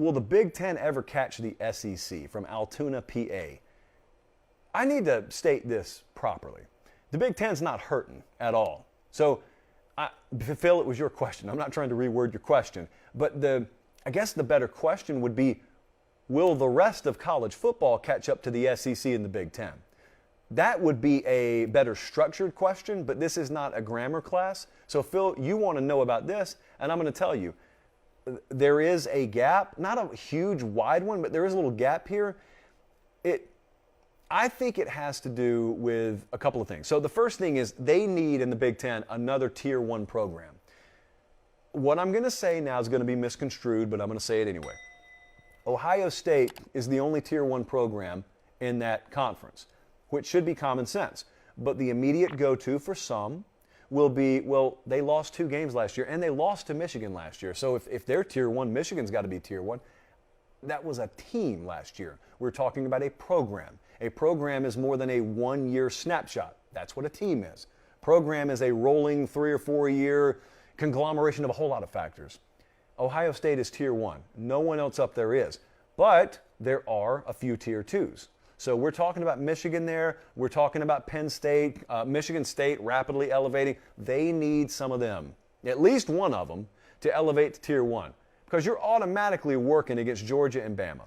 will the Big Ten ever catch the SEC from Altoona, PA? I need to state this properly. The Big Ten's not hurting at all. So, Phil, it was your question. I'm not trying to reword your question. But I guess the better question would be, will the rest of college football catch up to the SEC and the Big Ten? That would be a better structured question, but this is not a grammar class. So, Phil, you want to know about this, and I'm going to tell you. There is a gap, not a huge wide one, but there is a little gap here. I think it has to do with a couple of things. So the first thing is they need in the Big Ten another Tier 1 program. What I'm going to say now is going to be misconstrued, but I'm going to say it anyway. Ohio State is the only Tier 1 program in that conference, which should be common sense. But the immediate go-to for some will be, well, they lost 2 games last year, and they lost to Michigan last year. So if they're Tier 1, Michigan's got to be Tier 1. That was a team last year. We're talking about a program. A program is more than a 1-year snapshot. That's what a team is. Program is a rolling 3 or 4 year conglomeration of a whole lot of factors. Ohio State is Tier 1. No one else up there is. But there are a few Tier 2s. So we're talking about Michigan there. We're talking about Penn State, Michigan State rapidly elevating. They need some of them, at least one of them, to elevate to Tier 1. Because you're automatically working against Georgia and Bama.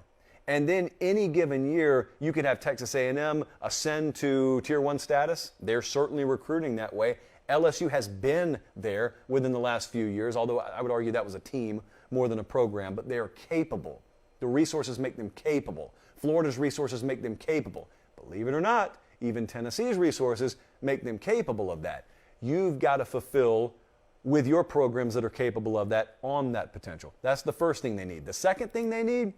And then any given year, you could have Texas A&M ascend to Tier 1 status. They're certainly recruiting that way. LSU has been there within the last few years, although I would argue that was a team more than a program, but they are capable. The resources make them capable. Florida's resources make them capable. Believe it or not, even Tennessee's resources make them capable of that. You've got to fulfill with your programs that are capable of that on that potential. That's the first thing they need. The second thing they need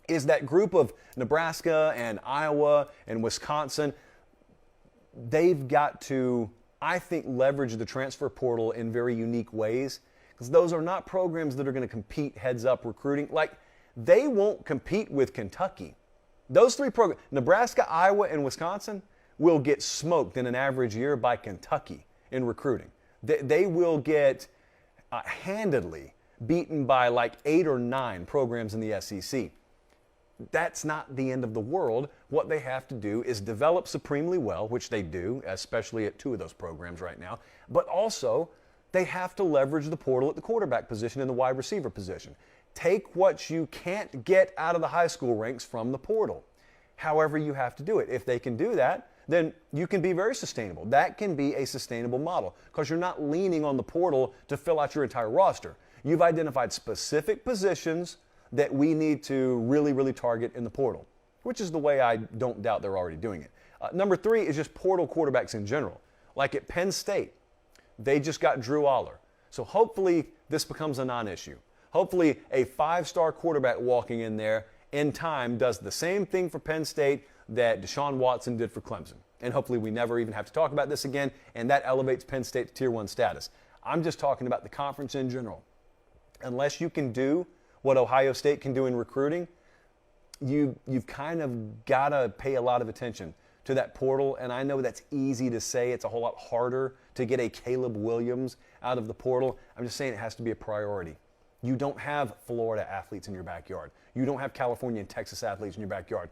is that group of Nebraska and Iowa and Wisconsin. They've got to, I think, leverage the transfer portal in very unique ways, because those are not programs that are going to compete heads-up recruiting. Like, they won't compete with Kentucky. Those 3 programs, Nebraska, Iowa, and Wisconsin, will get smoked in an average year by Kentucky in recruiting. They will get handedly beaten by like 8 or 9 programs in the SEC. That's not the end of the world. What they have to do is develop supremely well, which they do, especially at 2 of those programs right now. But also, they have to leverage the portal at the quarterback position and the wide receiver position. Take what you can't get out of the high school ranks from the portal. However you have to do it. If they can do that, then you can be very sustainable. That can be a sustainable model because you're not leaning on the portal to fill out your entire roster. You've identified specific positions that we need to really, really target in the portal, which is the way I don't doubt they're already doing it. Number 3 is just portal quarterbacks in general. Like at Penn State, they just got Drew Aller. So hopefully this becomes a non-issue. Hopefully a 5-star quarterback walking in there in time does the same thing for Penn State that Deshaun Watson did for Clemson. And hopefully we never even have to talk about this again, and that elevates Penn State to Tier 1 status. I'm just talking about the conference in general. Unless you can do what Ohio State can do in recruiting, you've kind of got to pay a lot of attention to that portal. And I know that's easy to say. It's a whole lot harder to get a Caleb Williams out of the portal. I'm just saying it has to be a priority. You don't have Florida athletes in your backyard. You don't have California and Texas athletes in your backyard.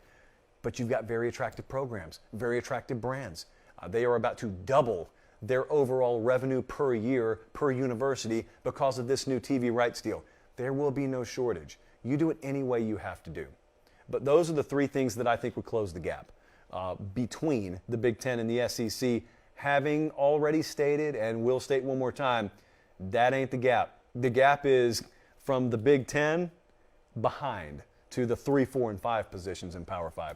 But you've got very attractive programs, very attractive brands. They are about to double their overall revenue per year per university because of this new TV rights deal. There will be no shortage. You do it any way you have to do. But those are the 3 things that I think would close the gap between the Big Ten and the SEC. Having already stated, and will state one more time, that ain't the gap. The gap is from the Big Ten behind to the 3, 4, and 5 positions in Power 5.